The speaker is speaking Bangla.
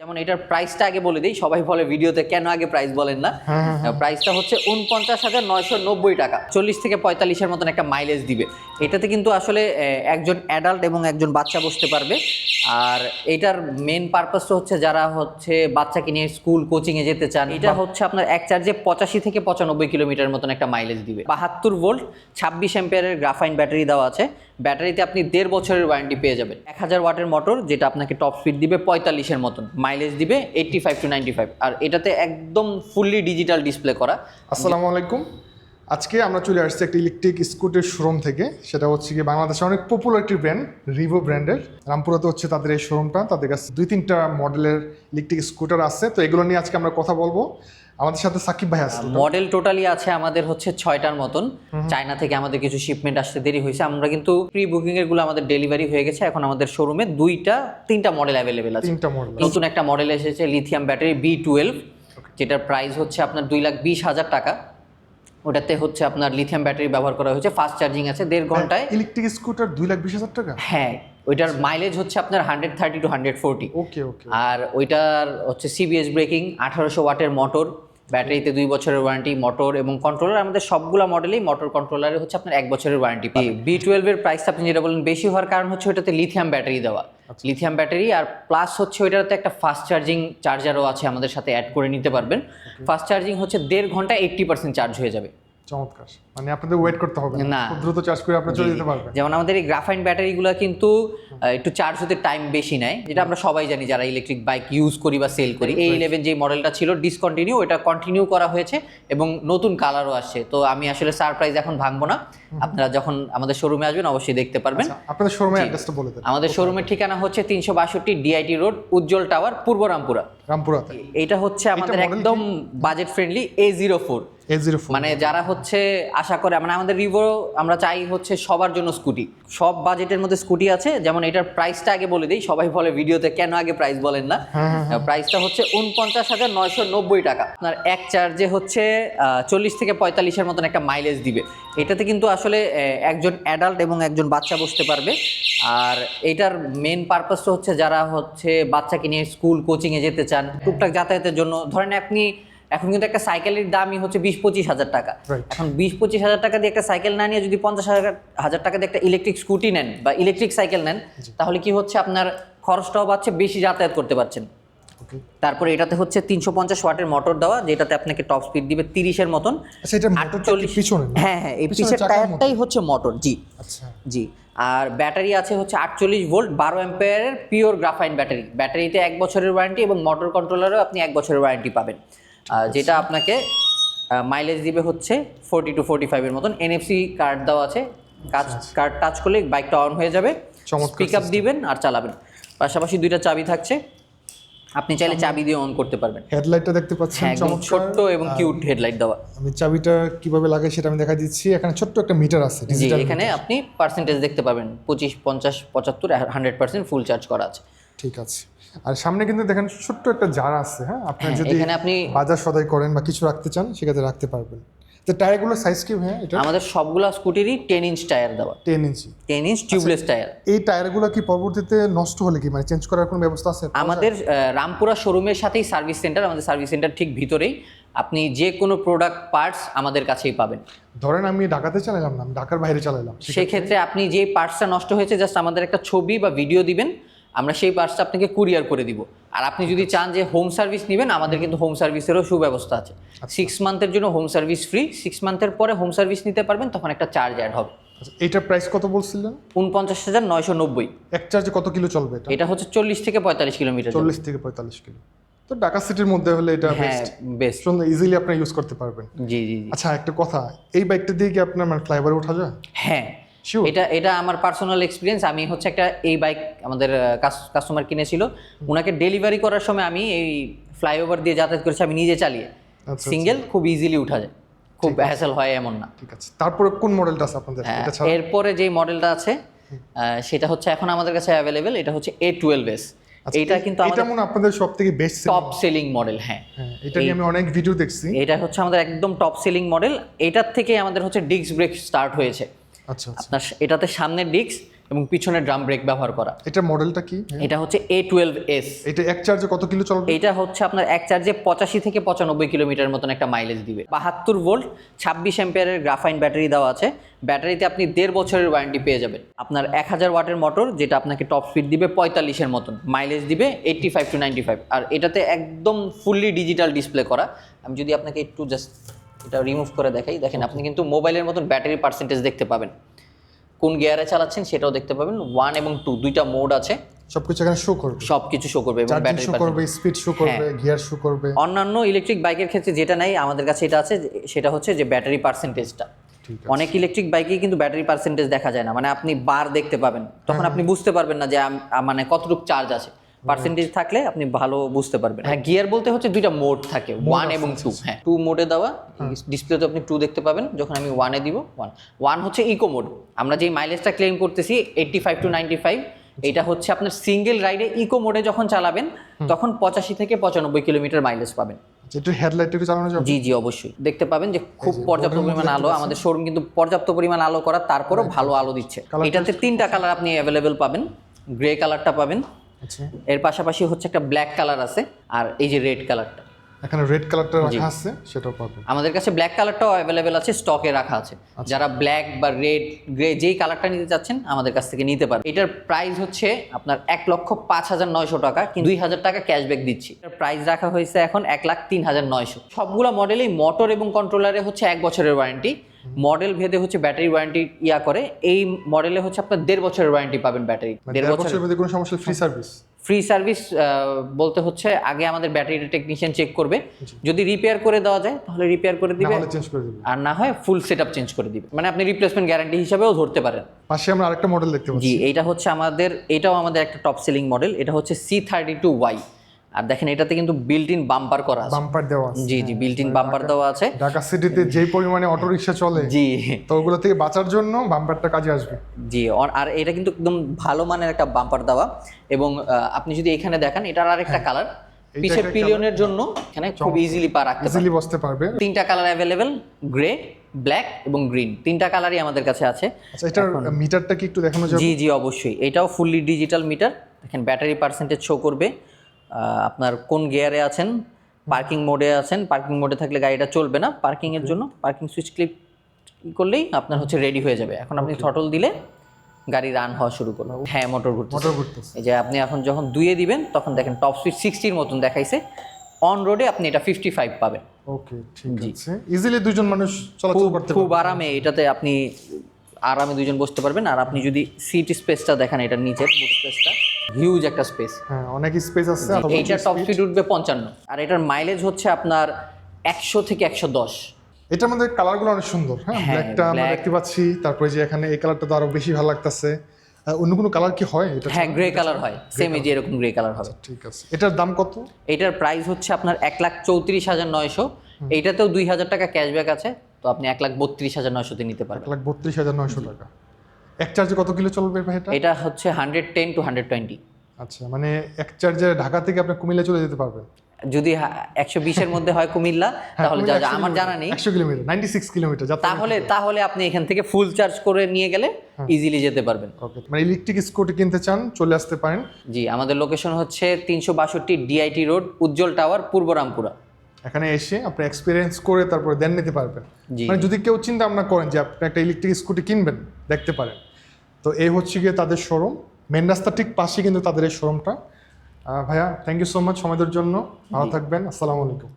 যেমন এটার প্রাইসটা আগে বলে দিই, সবাই বলে ভিডিওতে কেন আগে প্রাইস বলেন না। প্রাইসটা হচ্ছে ৪৯,৯৯০ টাকা, ৪০ থেকে ৪৫-এর মতন একটা মাইলেজ দিবে। এটাতে কিন্তু আসলে একজন অ্যাডাল্ট এবং একজন বাচ্চা বসতে পারবে। আর এটার মেন পারপাসটা হচ্ছে যারা হচ্ছে বাচ্চাকে নিয়ে স্কুল কোচিংয়ে যেতে চান। এটা হচ্ছে আপনার এক চার্জে ৮৫ থেকে ৯৫ কিলোমিটার মতন একটা মাইলেজ দিবে। ৭২ ভোল্ট ২৬ অ্যাম্পিয়ারের গ্রাফাইন ব্যাটারি দেওয়া আছে। ব্যাটারিতে আপনি ১.৫ বছরের ওয়ারেন্টি পেয়ে যাবেন। ১০০০ ওয়াটের মোটর, যেটা আপনাকে টপ স্পিড দিবে ৪৫-এর মতন, মাইলেজ দিবে 85 to 95। আর এটাতে একদম ফুললি ডিজিটাল ডিসপ্লে করা। আসসালামু আলাইকুম। আজকে আমরা চলে আসছি একটা ইলেকট্রিক স্কুটার শোরুম থেকে। সেটা হচ্ছে কি বাংলাদেশে অনেক পপুলার একটি ব্র্যান্ড, রিভো ব্র্যান্ডের। রামপুরাতে হচ্ছে তাদের এই শোরুমটা। তাদের কাছে ২-৩টা মডেলের ইলেকট্রিক স্কুটার আছে। তো এগুলো নিয়ে আজকে আমরা কথা বলবো। আমাদের সাথে সাকিব ভাই আছে। মডেল টোটালি আছে আমাদের হচ্ছে ৬টার মতন। চায়না থেকে আমাদের কিছু শিপমেন্ট আসতে দেরি হয়েছে। আমরা কিন্তু প্রি বুকিং এর গুলো আমাদের ডেলিভারি হয়ে গেছে। এখন আমাদের শোরুমে ৩টা মডেল অ্যাভেলেবেল আছে। ৩টা মডেল। নতুন একটা মডেল এসেছে লিথিয়াম ব্যাটারি B12, যেটার প্রাইস হচ্ছে আপনার ২,২০,০০০ টাকা। ওটাতে হচ্ছে আপনার লিথিয়াম ব্যাটারি ব্যবহার করা হয়েছে, ফাস্ট চার্জিং আছে ১.৫ ঘন্টায়। ইলেকট্রিক স্কুটার ২,২০,০০০ টাকা? হ্যাঁ, ওইটার মাইলেজ হচ্ছে আপনার 130 to 140। ওকে ওকে। আর ওইটার হচ্ছে সিবিএস ব্রেকিং, ১৮০০ ওয়াটের মোটর, ব্যাটারিতে ২ বছরের ওয়ারেন্টি, মোটর এবং কন্ট্রোলার। আমাদের সবগুলো মডেলেই মোটর কন্ট্রোলারে হচ্ছে আপনার 1 বছরের ওয়ারেন্টি। B12 এর প্রাইসটা আপনি যেটা বলেন বেশি হওয়ার কারণ হচ্ছে ওইটাতে লিথিয়াম ব্যাটারি দেওয়া, লিথিয়াম ব্যাটারি। আর প্লাস হচ্ছে ওইটাতে একটা ফাস্ট চার্জিং চার্জারও আছে, আমাদের সাথে অ্যাড করে নিতে পারবেন। ফাস্ট চার্জিং হচ্ছে ১.৫ ঘন্টায় 80% চার্জ হয়ে যাবে। চমৎকার। মানে আপনাদের ওয়েট করতে হবে না, খুব দ্রুত চার্জ করে আপনি চলে যেতে পারবেন। যেমন আমাদের এই গ্রাফাইন ব্যাটারিগুলো কিন্তু একটু চার্জ হতে টাইম বেশি নেয়, যেটা আমরা সবাই জানি যারা ইলেকট্রিক বাইক ইউজ করি বা সেল করি। A11 যে মডেলটা ছিল ডিসকন্টিনিউ, ওটা কন্টিনিউ করা হয়েছে এবং নতুন কালারও আসছে। তো আমি আসলে সারপ্রাইজ এখন ভাঙবো না, আপনারা যখন আমাদের শোরুমে আসবেন অবশ্যই দেখতে পারবেন। আপনাদের শোরুমের অ্যাড্রেসটা বলে দেন। আমাদের শোরুমের ঠিকানা হচ্ছে ৩৬২ DIT রোড, উজ্জ্বল টাওয়ার, পূর্ব রামপুরা। রামপুরাতে। এটা হচ্ছে আমাদের একদম বাজেট ফ্রেন্ডলি A04। মানে যারা হচ্ছে আশা করে, মানে আমাদের রিভো আমরা চাই হচ্ছে সবার জন্য স্কুটি, সব বাজেটের মধ্যে স্কুটি আছে। যেমন এটার প্রাইসটা আগে বলে দিই, সবাই বলে ভিডিওতে কেন আগে প্রাইস বলেন না। প্রাইসটা হচ্ছে ৪৯,৯৯০ টাকা। আপনার এক চার্জে হচ্ছে ৪০ থেকে ৪৫-এর মতন একটা মাইলেজ দিবে। এটাতে কিন্তু আসলে একজন অ্যাডাল্ট এবং একজন বাচ্চা বসতে পারবে। আর এটার মেন পারপাসটা হচ্ছে যারা হচ্ছে বাচ্চাকে নিয়ে স্কুল কোচিংয়ে যেতে চান, টুকটাক যাতায়াতের জন্য। ধরেন আপনি এখন কিন্তু একটা সাইকেলের দামই হচ্ছে ২০-২৫ হাজার টাকা। এখন ২০-২৫ হাজার টাকা দিয়ে একটা সাইকেল না নিয়ে যদি ৫০,০০০ টাকা দিয়ে একটা ইলেকট্রিক স্কুটি নেন বা ইলেকট্রিক সাইকেল নেন, তাহলে কি হচ্ছে আপনার খরচটাও বাড়ছে, বেশি যাতায়াত করতে পারছেন। তারপরে এটাতে হচ্ছে ৩৫০ ওয়াটের মোটর দেওয়া, যেটাতে আপনাকে টপ স্পিড দিবে ৩০-এর মতন। হ্যাঁ, এই পিছের টায়ারটাই হচ্ছে মোটর। জি আচ্ছা জি। আর ব্যাটারি আছে হচ্ছে ৪৮ ভোল্ট ১২ অ্যাম্পিয়ারের পিওর গ্রাফাইন ব্যাটারি। ব্যাটারিতে ১ বছরের ওয়ারেন্টি এবং মোটর কন্ট্রোলারেও আপনি 1 বছরের ওয়ারেন্টি পাবেন, যেটা আপনাকে মাইলেজ দিবে হচ্ছে 40 to 45 এর মতন। NFC কার্ড দেওয়া আছে, কার্ড টাচ করলে বাইকটা অন হয়ে যাবে, পিক আপ দিবেন আর চালাবেন। পাশাপাশি 2টা চাবি থাকছে, আপনি চাইলে চাবি দিয়ে অন করতে পারবেন। হেডলাইটটা দেখতে পাচ্ছেন, চমৎকার ছোট্ট এবং কিউট হেডলাইট দেওয়া। আমি চাবিটা কিভাবে লাগাই সেটা আমি দেখা দিচ্ছি। এখানে ছোট্ট একটা মিটার আছে ডিজিটাল। এখানে আপনি পার্সেন্টেজ দেখতে পাবেন, 25, 50, 75, 100% ফুল চার্জ করা আছে। ঠিক আছে। আর সামনে কিন্তু দেখেন ছোট্ট একটা জার আছে। হ্যাঁ, আপনি যদি এখানে আপনি বাজার সদাই করেন বা কিছু রাখতে চান সেক্ষেত্রে রাখতে পারবেন। তো টায়ারগুলোর সাইজ কি? হ্যাঁ, এটা আমাদের সবগুলা স্কুটিরই 10 ইঞ্চ টায়ার দেওয়া, 10 ইঞ্চি 10 ইঞ্চ টিউবলেস টায়ার। এই টায়ারগুলো কি পরবর্তীতে নষ্ট হলে কি মানে চেঞ্জ করার কোনো ব্যবস্থা আছে? আমাদের রামপুরা শোরুমের সাথেই সার্ভিস সেন্টার, আমাদের সার্ভিস সেন্টার ঠিক ভিতরেই। আপনি যে কোনো প্রোডাক্ট পার্টস আমাদের কাছেই পাবেন। ধরেন আমি ঢাকাতে চালালাম না, আমি ঢাকার বাইরে চালালাম, সেক্ষেত্রে আপনি যে পার্টসটা নষ্ট হয়েছে জাস্ট আমাদের একটা ছবি বা ভিডিও দিবেন, আমরা সেই পার্টসটা আপনাকে কুরিয়ার করে দিব। আর আপনি যদি চান যে হোম সার্ভিস নেবেন, আমাদের কিন্তু হোম সার্ভিসেরও সুব্যবস্থা আছে। 6 মান্থের জন্য হোম সার্ভিস ফ্রি, 6 মান্থের পরে হোম সার্ভিস নিতে পারবেন, তখন একটা চার্জ অ্যাড হবে। এইটার প্রাইস কত বলছিলেন? ৪৯,৯৯০। এক চার্জে কত কিলো চলবে এটা? এটা হচ্ছে ৪০ থেকে ৪৫ কিলোমিটার। ৪০ থেকে ৪৫ কিলো। তো ঢাকা সিটির মধ্যে হলে এটা বেস্ট, সুন্দর ইজিলি আপনি ইউজ করতে পারবেন। জি জি। আচ্ছা, একটা কথা, এই বাইকটা দিয়ে কি আপনার মানে ফ্লাইওভারে ওঠা যায়? হ্যাঁ, এটা আমার পার্সোনাল এক্সপিরিয়েন্স। আমি হচ্ছে একটা এই বাইক আমাদের কাস্টমার কিনেছিল, ওনাকে ডেলিভারি করার সময় আমি এই ফ্লাইওভার দিয়ে যাতায়াত করেছি, আমি নিজে চালিয়ে। সিঙ্গেল খুব ইজিলি উঠা যায়, খুব হ্যাসেল হয় এমন না। ঠিক আছে। তারপরে কোন মডেলটা আছে আপনাদের? এরপরে যে মডেলটা আছে সেটা হচ্ছে এখন আমাদের কাছে অ্যাভেলেবেল, এটা হচ্ছে A12s। এটা কিন্তু এটা মনে আপনাদের সবথেকে বেস্ট টপ সেলিং মডেল। হ্যাঁ, এটা নিয়ে আমি অনেক ভিডিও দেখছি। এটা হচ্ছে আমাদের একদম টপ সেলিং মডেল। এটার থেকে আমাদের হচ্ছে ডিস্ক ব্রেক স্টার্ট হয়েছে। আচ্ছা, আপনার এটাতে সামনের ডিস্ক এবং পিছনে ড্রাম ব্রেক ব্যবহার করা। এটা মডেলটা কি? এটা হচ্ছে A12S। এটা এক চার্জে কত কিলো চলবে? এটা হচ্ছে আপনার এক চার্জে 85 থেকে 95 কিলোমিটার মতন একটা মাইলেজ দিবে। 72 ভোল্ট 26 অ্যাম্পিয়ারের গ্রাফাইন ব্যাটারি দেওয়া আছে। ব্যাটারিতে আপনি 1.5 বছরের ওয়ারেন্টি পেয়ে যাবেন। আপনার 1000 ওয়াটের মোটর, যেটা আপনাকে টপ স্পিড দিবে 45-এর মতন, মাইলেজ দিবে 85 to 95। আর এটাতে একদম ফুললি ডিজিটাল ডিসপ্লে করা। আমি যদি আপনাকে একটু জাস্ট এটা রিমুভ করে দেখাই, দেখেন আপনি কিন্তু মোবাইলের মতন ব্যাটারি পার্সেন্টেজ দেখতে পাবেন, কোন গিয়ারে চালাচ্ছেন সেটাও দেখতে পাবেন। 1 এবং 2 দুইটা মোড আছে, সবকিছু এখানে শো করবে, সবকিছু শো করবে এবং ব্যাটারি শো করবে, স্পিড শো করবে, গিয়ার শো করবে। অন্যান্য ইলেকট্রিক বাইকের ক্ষেত্রে যেটা নাই, আমাদের কাছে এটা আছে, সেটা হচ্ছে যে ব্যাটারি পার্সেন্টেজটা। অনেক ইলেকট্রিক বাইকেই কিন্তু ব্যাটারি পার্সেন্টেজ দেখা যায় না, মানে আপনি বার দেখতে পাবেন, তখন আপনি বুঝতে পারবেন না যে মানে কতটুকু চার্জ আছে। পার্সেন্টেজ থাকলে আপনি ভালো বুঝতে পারবেন। হ্যাঁ, গিয়ার বলতে হচ্ছে দুইটা মোড থাকে, 1 এবং 2। হ্যাঁ, 2 মোডে দেওয়া, ডিসপ্লেতে আপনি 2 দেখতে পাবেন। যখন আমি 1 এ দিব, 1 হচ্ছে ইকো মোড। আমরা যেই মাইলেজটা ক্লেম করতেছি 85 to 95, এটা হচ্ছে আপনার সিঙ্গেল রাইডে ইকো মোডে যখন চালাবেন তখন 85 থেকে 95 কিলোমিটার মাইলেজ পাবেন। যেটা হেডলাইট একটু চালানো যাবে? জি জি, অবশ্যই। দেখতে পাবেন যে খুব পর্যাপ্ত পরিমাণ আলো, আমাদের শোরুম কিন্তু পর্যাপ্ত পরিমাণ আলো করা, তারপরও ভালো আলো দিচ্ছে। এটাতে 3টা কালার আপনি অ্যাভেলেবেল পাবেন। গ্রে কালারটা পাবেন, আচ্ছা, এর পাশাপাশি হচ্ছে একটা ব্ল্যাক কালার আছে, আর এই যে রেড কালারটা, এখানে রেড কালারটা রাখা আছে, সেটাও পাবেন। আমাদের কাছে ব্ল্যাক কালারটাও অ্যাভেলেবেল আছে, স্টকে রাখা আছে। যারা ব্ল্যাক বা রেড, গ্রে যেই কালারটা নিতে চাচ্ছেন আমাদের কাছ থেকে নিতে পারবেন। এটার প্রাইস হচ্ছে আপনার 1,05,900 টাকা, কিন্তু 2,000 টাকা ক্যাশব্যাক দিচ্ছি। এটার প্রাইস রাখা হয়েছে এখন 1,03,900। সবগুলো মডেলেই মোটর এবং কন্ট্রোলারে হচ্ছে 1 বছরের ওয়ারেন্টি। মডেল ভেদে হচ্ছে ব্যাটারি ওয়ারেন্টি করে। এই মডেলে হচ্ছে আপনার 1.5 বছরের ওয়ারেন্টি পাবেন ব্যাটারি। 1.5 বছরের মধ্যে কোনো সমস্যা? Free service? ফ্রি সার্ভিস বলতে হচ্ছে আগে আমাদের ব্যাটারিটা টেকনিশিয়ান চেক করবে, যদি রিপেয়ার করে দেওয়া যায় তাহলে রিপেয়ার করে দিবে, চেঞ্জ করে দিবে, আর না হয় ফুল সেটআপ চেঞ্জ করে দিবে। মানে আপনি রিপ্লেসমেন্ট গ্যারান্টি হিসাবেও ধরতে পারেন। পাশে আমরা আরেকটা মডেল দেখতে পাচ্ছি। জি, এইটা হচ্ছে এটাও আমাদের একটা টপ সেলিং মডেল। এটা হচ্ছে C32Y। আর দেখেন এটাতে কিন্তু বিল্ট ইন বাম্পার করা আছে, বাম্পার দেওয়া আছে। জি জি, বিল্ট ইন বাম্পার দেওয়া আছে। ঢাকা সিটিতে যেই পরিমাণে অটো রিকশা চলে, জি, তো ওগুলো থেকে বাঁচার জন্য বাম্পারটা কাজে আসবে। জি, আর এটা কিন্তু একদম ভালো মানের একটা বাম্পার দেওয়া। এবং আপনি যদি এখানে দেখেন, এটার আরেকটা কালার পিছের পিলিয়নের জন্য এখানে খুব ইজিলি পা রাখতে পারবে, ইজিলি বসতে পারবে। 3টা কালার অ্যাভেলেবেল, গ্রে, ব্ল্যাক এবং গ্রিন, 3টা কালারই আমাদের কাছে আছে। আচ্ছা, এটার মিটারটা কি একটু দেখানো যাবে? জি জি, অবশ্যই। এটাও ফুললি ডিজিটাল মিটার। দেখেন ব্যাটারি পার্সেন্টেজ শো করবে, আপনার কোন গিয়ারে আছেন, পার্কিং মোডে আছেন। পার্কিং মোডে থাকলে গাড়িটা চলবে না, পার্কিং এর জন্য পার্কিং সুইচ ক্লিক করলেই আপনার হচ্ছে রেডি হয়ে যাবে। এখন আপনি থ্রটল দিলে গাড়ি রান হওয়া শুরু করবে। হ্যাঁ, মোটর ঘুরতেছে। এই যে আপনি এখন যখন 2-এ দিবেন তখন দেখেন টপ স্পিড 60-র মতন দেখাইছে। অন রোডে আপনি এটা 55 পাবেন। ওকে, ঠিক আছে। ইজিলি দুজন মানুষ চলাচল করতে পারবে খুব আরামে। এটাতে আপনি আরামে দুজন বসতে পারবেন। আর আপনি যদি সিট স্পেসটা দেখেন, এটার নিচের বুট স্পেসটা হিউজ একটা স্পেস। হ্যাঁ, অনেক স্পেস আছে। এইটা টপ স্পিড উঠবে 55, আর এটার মাইলেজ হচ্ছে আপনার 100 থেকে 110। এটার মধ্যে কালারগুলো অনেক সুন্দর। হ্যাঁ, ব্ল্যাকটা আমরা দেখতে পাচ্ছি, তারপরে যে এখানে এই কালারটা তো আরো বেশি ভালো লাগতেছে। অন্য কোনো কালার কি হয় এটা? হ্যাঁ, গ্রে কালার হয়, সেম এই যে এরকম গ্রে কালার হবে। ঠিক আছে। এটার দাম কত? এটার প্রাইস হচ্ছে আপনার 1,34,900। এইটাতেও 2,000 টাকা ক্যাশব্যাক আছে, তো আপনি 1,32,900 তে নিতে পারবেন। 1,32,900 টাকা। এক চার্জে কত কিলো চলবে ভাই এটা? এটা হচ্ছে 110 to 120। আচ্ছা, মানে এক চার্জে ঢাকা থেকে আপনি কুমিল্লা চলে যেতে পারবেন। যদি 120-এর মধ্যে হয় কুমিল্লা, তাহলে আমার জানা নেই, 100 কিলোমিটার, 96 কিলোমিটার, তাহলে আপনি এখান থেকে ফুল চার্জ করে নিয়ে গেলে ইজিলি যেতে পারবেন। ওকে, মানে ইলেকট্রিক স্কুটি কিনতে চান, চলে আসতে পারেন। জি, আমাদের লোকেশন হচ্ছে 362 DIT রোড, উজ্জ্বল টাওয়ার, পূর্ব রামপুরা। এখানে এসে আপনি এক্সপিরিয়েন্স করে তারপরে দেন নিতে পারবেন। জি, মানে যদি কেউ চিন্তা ভাবনা করেন যে আপনি একটা ইলেকট্রিক স্কুটি কিনবেন, দেখতে পারেন। তো এই হচ্ছে গিয়ে তাদের শোরুম, মেন রাস্তা ঠিক পাশে কিন্তু তাদের এই শোরুমটা। ভাইয়া, থ্যাংক ইউ সো মাচ সময় দেওয়ার জন্য। ভালো থাকবেন। আসসালামু আলাইকুম।